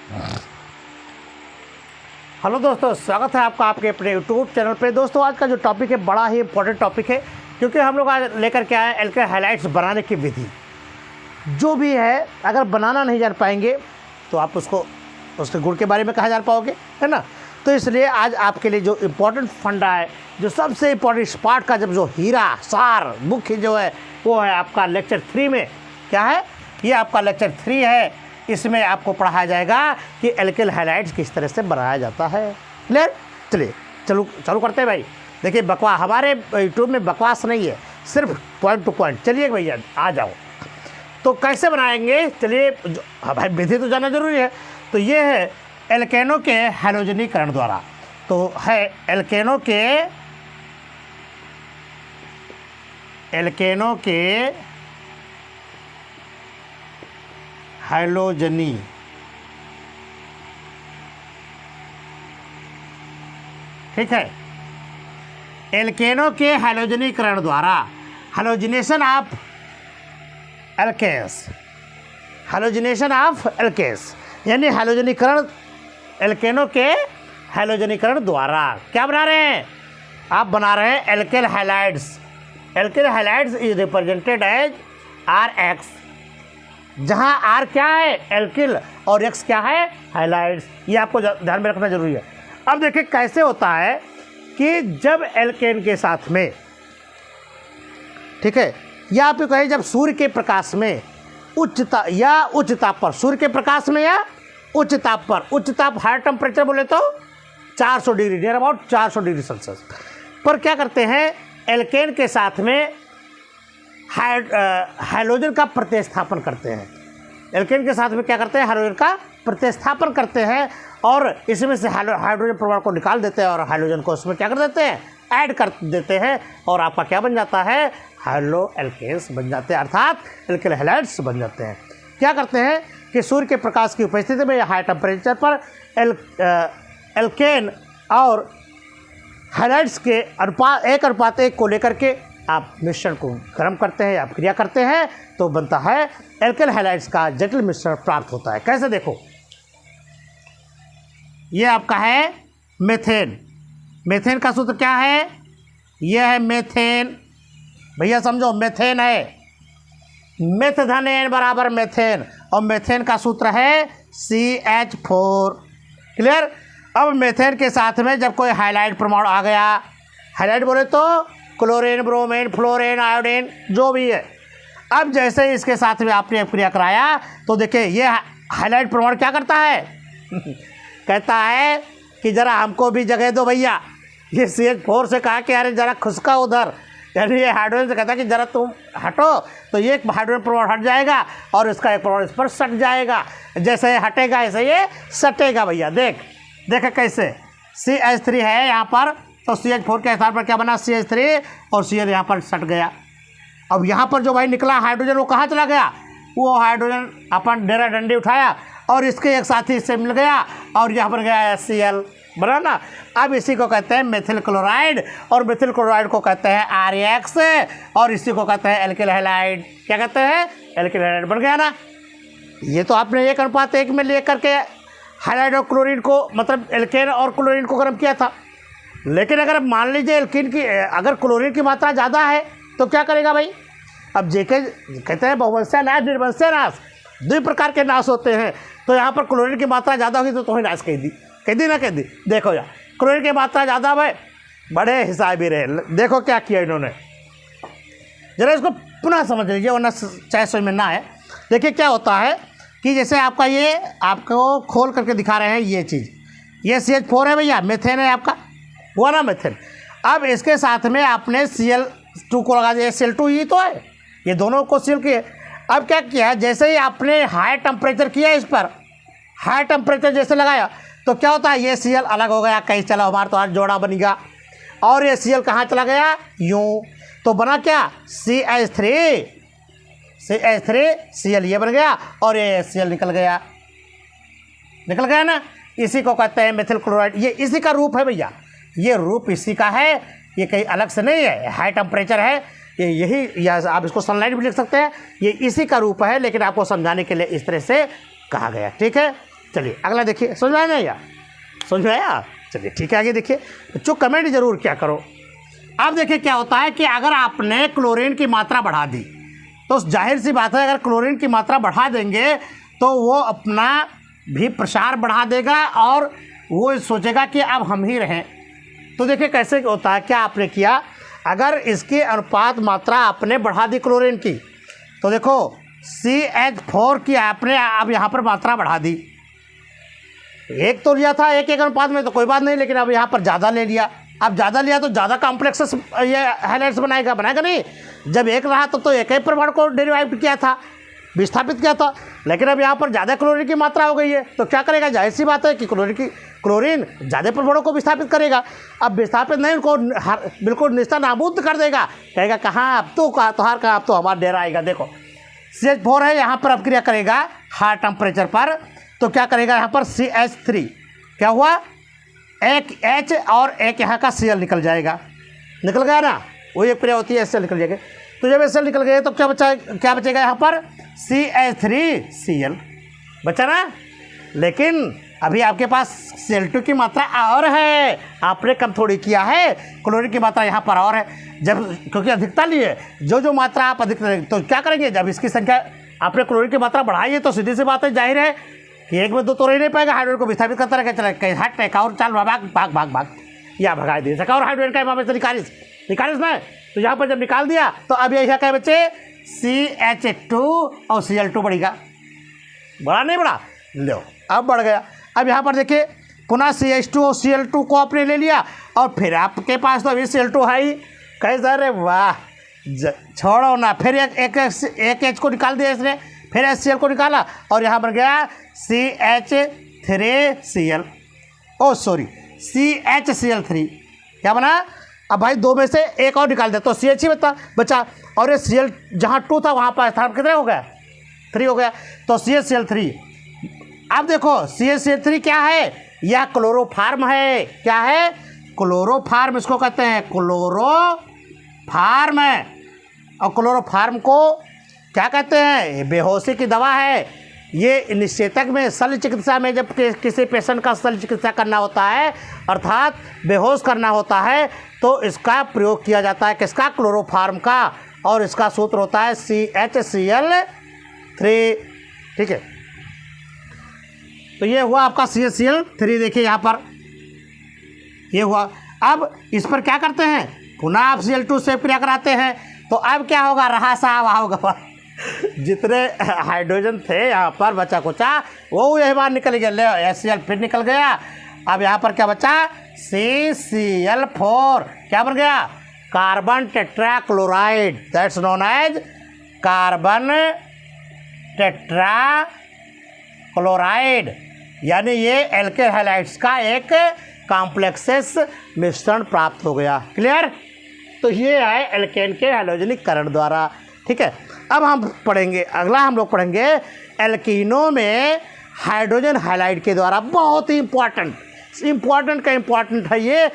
Hello दोस्तों, स्वागत है आपका आपके अपने यूट्यूब चैनल पे। दोस्तों आज का जो टॉपिक है बड़ा ही इंपॉर्टेंट टॉपिक है, क्योंकि हम लोग आज लेकर के आए एल्केन हैलाइड्स बनाने की विधि। जो भी है, अगर बनाना नहीं जान पाएंगे तो आप उसके गुण के बारे में कहाँ जान पाओगे, है ना। तो इसलिए आज आपके लिए जो इम्पोर्टेंट फंडा है, जो सबसे इम्पोर्टेंट इस पार्ट का जब जो हीरा सार मुख्य जो है वो है आपका लेक्चर 3 में। क्या है ये? आपका लेक्चर 3 है। इसमें आपको पढ़ाया जाएगा कि एल्केन हैलाइड्स किस तरह से बनाया जाता है। क्लियर? चलिए चालू करते हैं भाई। देखिए बकवास, हमारे यूट्यूब में बकवास नहीं है, सिर्फ पॉइंट टू पॉइंट। चलिए भैया आ जाओ। तो कैसे बनाएंगे, चलिए भाई विधि तो जानना जरूरी है। तो ये है एल्केनों के हैलोजनीकरण द्वारा। तो है एल्केनों के हैलोजनी, ठीक है। एल्केनों के हैलोजनीकरण द्वारा, halogenation of alkanes, halogenation of alkanes यानी हैलोजनीकरण, एल्केनों के हैलोजनीकरण द्वारा क्या बना रहे हैं? आप बना रहे हैं alkane halides. Alkane halides is represented as RX, जहाँ R क्या है? एल्किल, और X क्या है? हैलाइड्स। ये आपको ध्यान में रखना जरूरी है। अब देखिए कैसे होता है कि जब एल्केन के साथ में, ठीक है, या आप कहें जब सूर्य के प्रकाश में उच्च ताप पर, सूर्य के प्रकाश में या उच्च ताप पर, उच्च ताप हाई टेम्परेचर बोले तो 400 degree, near about 400 degree Celsius पर क्या करते हैं? एल्केन के साथ में हाइड्रोजन का प्रतिस्थापन करते हैं। एल्केन के साथ में क्या करते हैं? हाइड्रोजन का प्रतिस्थापन करते हैं, और इसमें से हाइड्रोजन परमाणु को निकाल देते हैं और हाइड्रोजन को उसमें क्या कर देते हैं? ऐड कर देते हैं, और आपका क्या बन जाता है? हैलो एल्केन्स बन जाते हैं, अर्थात एल्केन हैलाइड्स बन जाते हैं। क्या करते हैं कि सूर्य के प्रकाश की उपस्थिति में या हाई टेम्परेचर पर एल्केन और हैलाइड्स के 1:1 को लेकर के आप मिश्रण को गर्म करते हैं, आप क्रिया करते हैं, तो बनता है एल्केन हैलाइड्स का जटिल मिश्रण प्राप्त होता है। कैसे? देखो, ये आपका है मेथेन। मेथेन का सूत्र क्या है? यह है मेथेन। भैया समझो, मेथेन है, मेथ धन N बराबर मेथेन, और मेथेन का सूत्र है CH4। क्लियर? अब मेथेन के साथ में जब कोई हाइलाइड परमाणु आ गया, हाइलाइड बोले तो क्लोरीन, ब्रोमीन, फ्लोरीन, आयोडीन जो भी है। अब जैसे ही इसके साथ में आपने क्रिया कराया, तो देखिए ये हाइलाइड परमाणु क्या करता है? कहता है कि ज़रा हमको भी जगह दो भैया। ये CH4 से कहा कि अरे ज़रा खुसका उधर, यानी ये हाइड्रोजन से कहता है कि ज़रा तुम हटो, तो ये एक हाइड्रोजन परमाणु हट जाएगा और इसका एक परमाणु इस पर सट जाएगा। जैसे ये हटेगा ऐसे ये सटेगा। भैया देख कैसे CH3 है यहाँ पर, तो CH4 के स्थान पर क्या बना? CH3, और Cl यहाँ पर सट गया। अब यहाँ पर जो भाई निकला हाइड्रोजन, वो कहाँ चला गया? वो हाइड्रोजन अपन डेरा डंडी उठाया और इसके एक साथी इससे मिल गया, और यहाँ पर गया HCl, बना ना। अब इसी को कहते हैं मेथिल क्लोराइड, और मेथिल क्लोराइड को कहते हैं RX, और इसी को कहते हैं एल्केन हैलाइड। क्या कहते हैं? एल्केन हैलाइड बन गया ना। ये तो आपने 1:1 में ले करके हाइलाइड और क्लोरीन को, मतलब एल्केन और क्लोरीन को गर्म किया था। लेकिन अगर मान लीजिए एल्कीन की, अगर क्लोरीन की मात्रा ज़्यादा है तो क्या करेगा भाई? अब जेके कहते हैं बहुवंशीय नाश, निर्वंशीय नाश, 2 प्रकार के नाश होते हैं। तो यहाँ पर क्लोरीन की मात्रा ज़्यादा होगी तो ही नाश कह दी ना। देखो यार, क्लोरीन की मात्रा ज़्यादा भाई, बड़े हिसाबी रहे। देखो क्या किया इन्होंने, जरा इसको पुनः समझ लीजिए, वरना चाहे समझ में ना है। देखिए क्या होता है कि जैसे आपका ये, आपको खोल करके दिखा रहे हैं ये चीज़, ये CH4 है भैया, मेथेन है आपका, हुआ ना मेथेन। अब इसके साथ में आपने Cl2 को लगा दिया, Cl2 ही तो है, ये दोनों को सील किए। अब क्या किया? जैसे ही आपने हाई टेम्परेचर किया, इस पर हाई टेम्परेचर जैसे लगाया, तो क्या होता है? ये Cl अलग हो गया, कहीं चला हमारा तो आज जोड़ा बन गया, और ये Cl कहाँ चला गया? यूँ, तो बना क्या? CH3, Cl ये बन गया, और ये Cl निकल गया ना। इसी को कहते हैं मेथिल क्लोराइड। ये इसी का रूप है भैया, ये रूप इसी का है, ये कहीं अलग से नहीं है, हाई टेम्परेचर है ये, यही, या आप इसको सनलाइट भी लिख सकते हैं। ये इसी का रूप है, लेकिन आपको समझाने के लिए इस तरह से कहा गया, ठीक है। चलिए अगला देखिए, समझ में आया या समझ में आया? चलिए ठीक है, आगे देखिए बच्चों, कमेंट जरूर क्या करो। अब देखिए क्या होता है कि अगर आपने क्लोरीन की मात्रा बढ़ा दी तो जाहिर सी बात है, अगर क्लोरीन की मात्रा बढ़ा देंगे तो वो अपना भी प्रसार बढ़ा देगा और वो सोचेगा कि अब हम ही रहें। तो देखिए कैसे होता है, क्या आपने किया, अगर इसकी अनुपात मात्रा आपने बढ़ा दी क्लोरीन की, तो देखो CH4 की आपने अब यहाँ पर मात्रा बढ़ा दी। एक तो लिया था एक अनुपात में तो कोई बात नहीं, लेकिन अब यहाँ पर ज़्यादा ले लिया। अब ज़्यादा लिया तो ज़्यादा कॉम्प्लेक्सेस ये हाइलाइट्स बनाएगा नहीं। जब एक रहा तो एक ही परमाणु को डेरिवाइव किया था, विस्थापित किया था, लेकिन अब यहाँ पर ज़्यादा क्लोरीन की मात्रा हो गई है तो क्या करेगा, जाहिर सी बात है कि क्लोरीन ज़्यादा परमाणु को विस्थापित करेगा। अब विस्थापित नहीं, उनको बिल्कुल निस्ता नाबूद कर देगा, कहेगा कहाँ अब तो तुहार कहाँ, अब तो हमारा डेरा आएगा। देखो CH4 है, यहाँ पर अब क्रिया करेगा हाई टेम्परेचर पर, तो क्या करेगा यहाँ पर CH3, क्या हुआ, एक H और एक यहाँ का Cl निकल जाएगा, निकल गया ना, वही एक क्रिया होती है, Cl निकल जाएगा। तो जब Cl निकल गए तो क्या बचेगा यहाँ पर CH3Cl बचा ना। लेकिन अभी आपके पास Cl2 की मात्रा और है, आपने कम थोड़ी किया है, क्लोरीन की मात्रा यहाँ पर और है। जब क्योंकि अधिकता ली है, जो मात्रा आप अधिक तो क्या करेंगे, जब इसकी संख्या आपने क्लोरीन की मात्रा बढ़ाई है तो सीधी सी बात है, जाहिर है कि एक में दो तो रह नहीं पाएगा, हाइड्रोजन को विस्थापित करता रहेगा, चला कहीं हट एक और चाल भाग भाग भाग भाग या भगा दे सका। और हाइड्रोजन का यहाँ पे निकालिस ना, तो यहाँ पर जब निकाल दिया तो अब यही क्या बच्चे CH2 और Cl2 बढ़ेगा, बढ़ा नहीं बढ़ा, लो अब बढ़ गया। अब यहाँ पर देखिए पुनः CH2 और Cl2 को आपने ले लिया और फिर आपके पास तो अभी Cl2 है ही, कैसे, अरे वाह छोड़ो ना, फिर एक H को निकाल दिया इसने, फिर HCl को निकाला और यहाँ बन गया CH3Cl, CHCl3, क्या बना। अब भाई दो में से एक और निकाल दे तो CH ही बचा, और ये Cl जहाँ 2 था वहाँ पर स्थान कितने हो गया, 3 हो गया, तो CHCl3। अब देखो CHCl3 क्या है, यह क्लोरोफार्म है, क्या है, क्लोरोफार्म इसको कहते हैं, क्लोरोफार्म है। और क्लोरोफार्म को क्या कहते हैं, बेहोशी की दवा है। ये निषेचक में शल्य चिकित्सा में जब किसी पेशेंट का शल्य चिकित्सा करना होता है, अर्थात बेहोश करना होता है, तो इसका प्रयोग किया जाता है, किसका, क्लोरोफार्म का, और इसका सूत्र होता है CHCl3, ठीक है। तो ये हुआ आपका CHCl3, देखिए यहाँ पर ये हुआ। अब इस पर क्या करते हैं, पुनः आप Cl2 से क्रिया कराते हैं, तो अब क्या होगा, रहा साहब होगा, जितने हाइड्रोजन थे यहाँ पर बचा कुचा वो यही बार निकल गया, ले HCl फिर निकल गया। अब यहाँ पर क्या बचा, CCl4, क्या बन गया, carbon tetrachloride, that's known as carbon tetrachloride, यानी ये एल्केन हैलाइड्स का एक कॉम्प्लेक्सेस मिश्रण प्राप्त हो गया। क्लियर। तो ये है एल्केन के हैलोजनीकरण द्वारा। ठीक है, अब हम पढ़ेंगे, अगला हम लोग पढ़ेंगे एल्कीनों में हाइड्रोजन हैलाइड के द्वारा। बहुत ही इम्पॉर्टेंट का है ये,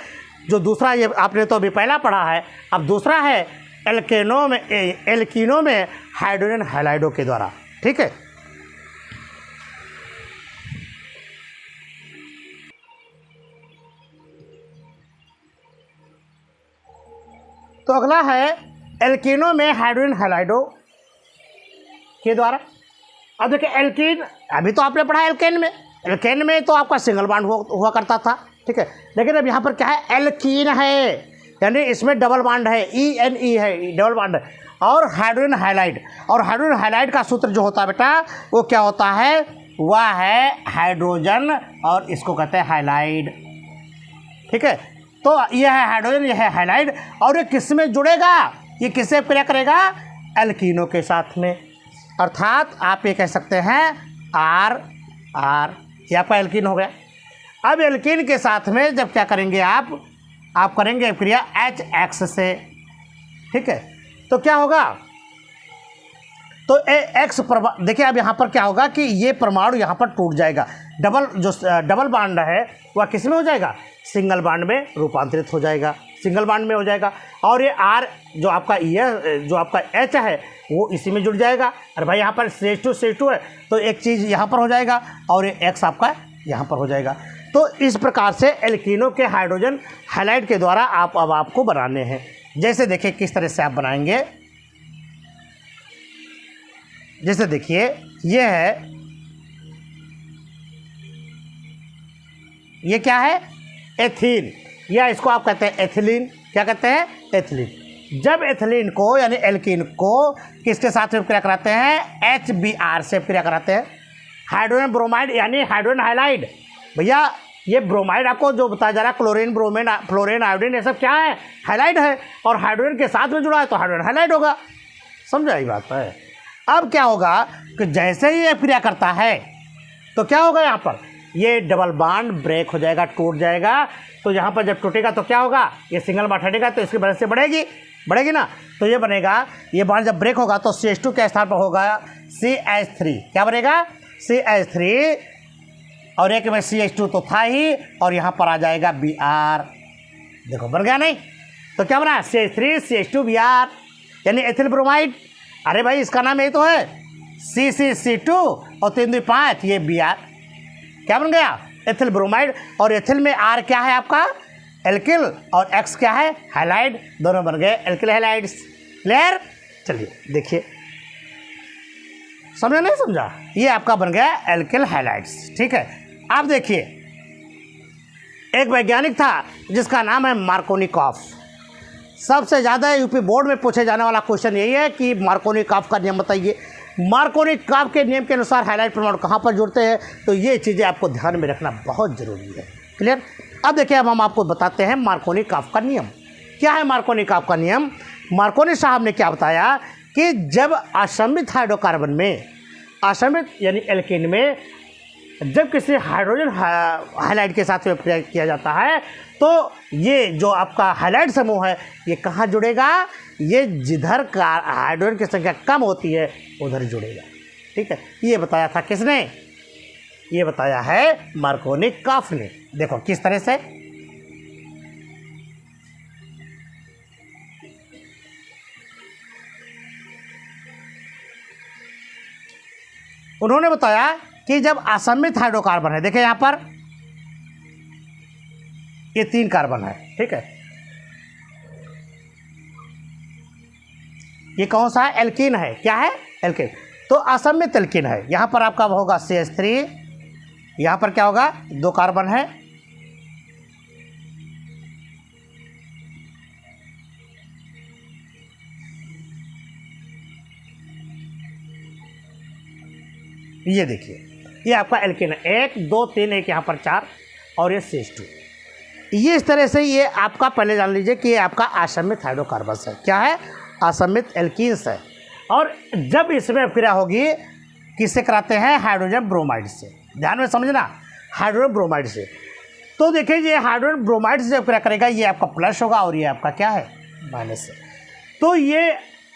जो दूसरा, ये आपने तो अभी पहला पढ़ा है, अब दूसरा है एल्कीनों में हाइड्रोजन हैलाइडों के द्वारा। ठीक है, तो अगला है एल्कीनों में हाइड्रोजन हैलाइडों के द्वारा। अब देखिए एल्कीन, अभी तो आपने पढ़ा एल्केन में तो आपका सिंगल बॉन्ड हुआ करता था। ठीक है, लेकिन अब यहाँ पर क्या है, एल्कीन है, यानी इसमें डबल बॉन्ड है, ENE है, डबल बॉन्ड है, और हाइड्रोजन हैलाइड। और हाइड्रोजन हैलाइड का सूत्र जो होता है बेटा, वो क्या होता है, वह है हाइड्रोजन, और इसको कहते हैं हैलाइड। ठीक है, तो यह है हाइड्रोजन, यह है हैलाइड, और ये किस में जुड़ेगा, ये किससे क्रिया करेगा, एल्कीनों के साथ में। अर्थात आप ये कह सकते हैं R, ये आपका एल्कीन हो गया। अब एल्कीन के साथ में जब क्या करेंगे आप करेंगे क्रिया HX से। ठीक है, तो क्या होगा, तो X देखिए अब यहाँ पर क्या होगा कि ये परमाणु यहाँ पर टूट जाएगा, डबल बॉन्ड है वह किस में हो जाएगा, सिंगल बॉन्ड में रूपांतरित हो जाएगा। सिंगल बॉन्ड में हो जाएगा, और ये R जो आपका जो आपका H है वो इसी में जुड़ जाएगा। अरे भाई यहाँ पर CH2 है तो एक चीज़ यहाँ पर हो जाएगा और ये X आपका यहाँ पर हो जाएगा। तो इस प्रकार से एल्कीनों के हाइड्रोजन हैलाइड के द्वारा अब आपको बनाने हैं। जैसे देखिए किस तरह से आप बनाएंगे। जैसे देखिए ये है, ये क्या है, एथीन, या इसको आप कहते हैं एथिलीन। क्या कहते हैं, एथिलीन। जब एथिलीन को यानी एल्कीन को किसके साथ में क्रिया कराते हैं, HBr से क्रिया कराते हैं। हाइड्रोजन ब्रोमाइड यानी हाइड्रोजन हाइलाइड। भैया ये ब्रोमाइड आपको जो बताया जा रहा है, क्लोरीन, ब्रोमीन, फ्लोरीन, आयोडीन, ये सब क्या है, हाइलाइड है, और हाइड्रोजन के साथ में जुड़ा है तो हाइड्रोजन हाइलाइड होगा। समझा ये बात है। अब क्या होगा कि जैसे ही ये क्रिया करता है तो क्या होगा, यहाँ पर ये डबल बॉन्ड ब्रेक हो जाएगा, टूट जाएगा। तो यहाँ पर जब टूटेगा तो क्या होगा, ये सिंगल बॉन्ड हटेगा तो इसकी वजह से बढ़ेगी ना, तो ये बनेगा, ये बॉन्ड जब ब्रेक होगा तो CH2 के स्थान पर होगा CH3। क्या बनेगा, CH3, और एक में CH2 तो था ही, और यहाँ पर आ जाएगा Br। देखो बन गया नहीं, तो क्या बना, CH3 CH2 Br यानी एथिल ब्रोमाइड। अरे भाई इसका नाम यही तो है, CC2 और 3 2 5, ये Br। क्या बन गया, एथिल ब्रोमाइड। और एथिल में R क्या है आपका, एल्किल, और X क्या है, हैलाइड। दोनों बन गए एल्किल हैलाइड्स। क्लियर। चलिए देखिए, समझा नहीं समझा, ये आपका बन गया एल्किल हैलाइड्स। ठीक है। आप देखिए एक वैज्ञानिक था जिसका नाम है मार्कोनिकॉफ। सबसे ज़्यादा यूपी बोर्ड में पूछे जाने वाला क्वेश्चन यही है कि मार्कोनिकॉफ का नियम बताइए। मार्कोनिकॉफ के नियम के अनुसार हाइलाइट परमाणु कहाँ पर जुड़ते हैं, तो ये चीज़ें आपको ध्यान में रखना बहुत ज़रूरी है। क्लियर। अब देखिए, अब हम आपको बताते हैं मार्कोनिकॉफ का नियम क्या है। मार्कोनिकॉफ का नियम, मार्कोनी साहब ने क्या बताया कि जब असमित हाइड्रोकार्बन में, असमित यानी एल्कीन में जब किसी हाइड्रोजन हाइलाइड के साथ में प्रयोग किया जाता है तो ये जो आपका हाइलाइड समूह है ये कहाँ जुड़ेगा, ये जिधर का हाइड्रोजन की संख्या कम होती है उधर जुड़ेगा। ठीक है। ये बताया था किसने, ये बताया है मार्कोनिकॉफ ने। देखो किस तरह से, उन्होंने बताया कि जब असमित हाइड्रोकार्बन है, देखिए यहाँ पर ये 3 कार्बन है। ठीक है। ये कौन सा है, एल्कीन है। क्या है, एल्कीन। तो असमित एल्कीन है। यहाँ पर आपका होगा CH3, यहाँ पर क्या होगा, 2 कार्बन है, ये देखिए ये आपका एल्कीन है, 1 2 3, एक यहाँ पर 4, और ये CH2। ये इस तरह से ये आपका पहले जान लीजिए कि ये आपका असमित हाइड्रोकार्बन्स है। क्या है, असमित एल्कीन्स है। और जब इसमें क्रिया होगी किससे कराते हैं, हाइड्रोजन ब्रोमाइड से। ध्यान में समझना, हाइड्रोजन ब्रोमाइड से। तो देखिए ये हाइड्रोजन ब्रोमाइड से जब क्रिया करेगा ये आपका प्लस होगा और ये आपका क्या है, माइनस है। तो ये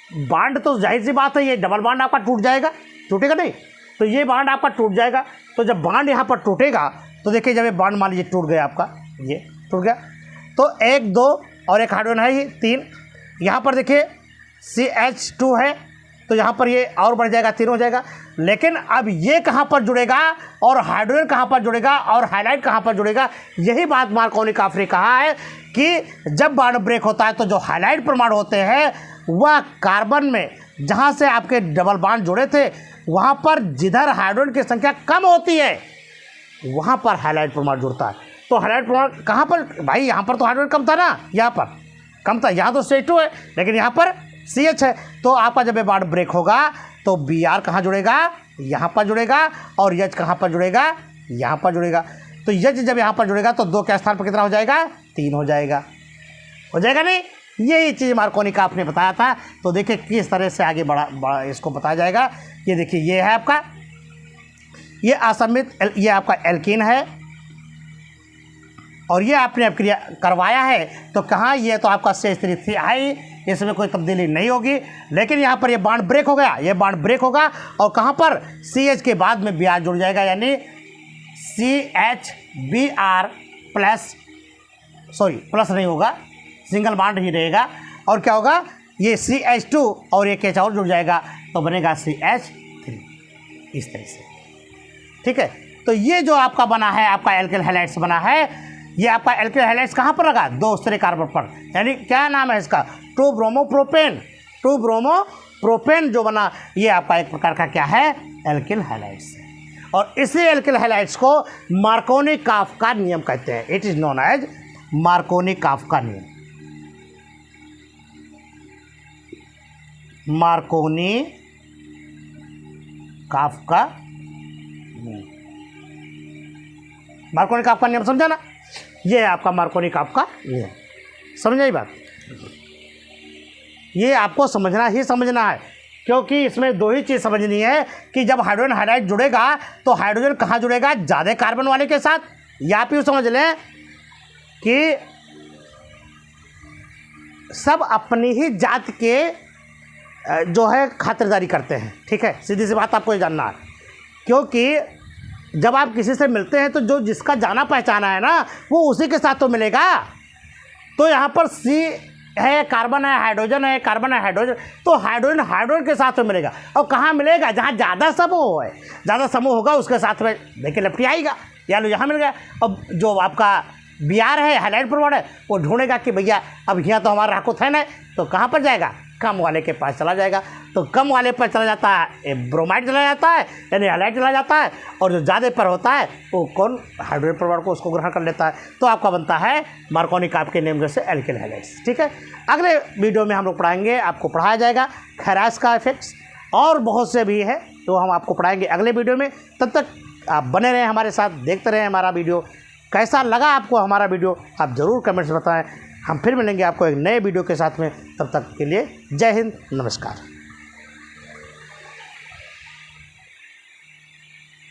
बॉन्ड तो जाहिर सी बात है, ये डबल बॉन्ड आपका टूट जाएगा, टूटेगा नहीं, तो ये बॉन्ड आपका टूट जाएगा। तो जब बॉन्ड यहाँ पर टूटेगा तो देखिए जब ये बॉन्ड मान लीजिए टूट गया आपका, ये टूट गया, तो 1 2 और एक हाइड्रोजन है ये 3, यहाँ पर देखिए CH2 है तो यहाँ पर ये और बढ़ जाएगा, 3 हो जाएगा। लेकिन अब ये कहाँ पर जुड़ेगा और हाइड्रोजन कहाँ पर जुड़ेगा और हाइलाइट कहाँ पर जुड़ेगा, यही बात मार्कोनिकॉफ ने कहा है कि जब बॉन्ड ब्रेक होता है तो जो हाइलाइट परमाणु होते हैं वह कार्बन में जहाँ से आपके डबल बॉन्ड जुड़े थे वहाँ पर जिधर हाइड्रोजन की संख्या कम होती है वहाँ पर हाइलाइट परमाणु जुड़ता है। तो हाइलाइट परमाणु कहाँ पर, भाई यहाँ पर तो हाइड्रोजन कम था ना, यहाँ पर कम था, यहाँ तो CH2 है लेकिन यहाँ पर CH है। तो आपका जब ये बॉन्ड ब्रेक होगा तो Br कहाँ जुड़ेगा, यहाँ पर जुड़ेगा, और H कहाँ पर जुड़ेगा, यहाँ पर जुड़ेगा। तो H जब यहाँ पर जुड़ेगा तो 2 के स्थान पर कितना हो जाएगा, 3 हो जाएगा, हो जाएगा नहीं। यही चीज़ मार्कोनिकॉफ ने बताया था। तो देखिए किस तरह से आगे बड़ा इसको बताया जाएगा। ये देखिए ये है आपका, ये असमित, ये आपका एल्कीन है और ये आपने क्रिया करवाया है तो कहाँ, ये तो आपका CH3 है, इसमें कोई तब्दीली नहीं होगी। लेकिन यहाँ पर ये बॉन्ड ब्रेक हो गया, ये बॉन्ड ब्रेक होगा और कहाँ पर, CH के बाद में Br जुड़ जाएगा, यानी CHBr प्लस, सॉरी प्लस नहीं होगा, सिंगल बॉन्ड ही रहेगा। और क्या होगा, ये CH2 और एक H और जुड़ जाएगा तो बनेगा CH3, इस तरह से। ठीक है, तो ये जो आपका बना है, आपका एल्किल हैलाइड्स बना है, ये आपका एल्किल हैलाइड्स कहाँ पर लगा, 2 स्टेरिक कार्बन पर, यानी क्या नाम है इसका, 2 ब्रोमोप्रोपेन। 2 ब्रोमोप्रोपेन जो बना, ये आपका एक प्रकार का क्या है, एल्किल हैलाइड्स है। और इसी एल्किल हैलाइड्स को मार्कोनी-काफका नियम कहते हैं। It is known as Markovnikov नियम। मार्कोनी-काफका नियम, मार्कोनी-काफका नियम समझा ना, ये है आपका मार्कोनी-काफका नियम। समझ आई बात, ये आपको समझना ही समझना है, क्योंकि इसमें 2 ही चीज़ समझनी है कि जब हाइड्रोजन हाइड्राइड जुड़ेगा तो हाइड्रोजन कहाँ जुड़ेगा, ज़्यादा कार्बन वाले के साथ, या आप यूँ समझ लें कि सब अपनी ही जात के जो है खातिरदारी करते हैं। ठीक है, सीधी सी बात आपको ये जानना है, क्योंकि जब आप किसी से मिलते हैं तो जो जिसका जाना पहचाना है ना, वो उसी के साथ तो मिलेगा। तो यहाँ पर C है, कार्बन है, हाइड्रोजन है, कार्बन है, हाइड्रोजन, तो हाइड्रोजन हाइड्रोजन के साथ में मिलेगा। और कहाँ मिलेगा, जहाँ ज़्यादा समूह है, ज़्यादा समूह होगा उसके साथ में देखिए लपटी आएगा, या लो यहाँ मिल गया। अब जो आपका Br है, हाइलाइट प्रोवाइड है, वो ढूंढेगा कि भैया अब यहाँ तो हमारा राकोथेन है, तो कहाँ पर जाएगा, कम वाले के पास चला जाएगा। तो कम वाले पर चला जाता है ब्रोमाइड चला जाता है, यानी हाइलाइट चला जाता है, और जो ज़्यादा पर होता है वो कौन, हाइड्रोजन प्रोवाइड को उसको ग्रहण कर लेता है। तो आपका बनता है मार्कोनी-काफका नियम से एल्किल हैलाइड्स। ठीक है, अगले वीडियो में हम लोग पढ़ाएंगे, आपको पढ़ाया जाएगा खैरास का इफेक्ट्स, और बहुत से भी है तो हम आपको पढ़ाएंगे अगले वीडियो में। तब तक आप बने रहें हमारे साथ, देखते रहें हमारा वीडियो। कैसा लगा आपको हमारा वीडियो, आप ज़रूर कमेंट्स बताएं। हम फिर मिलेंगे आपको एक नए वीडियो के साथ में, तब तक के लिए जय हिंद, नमस्कार।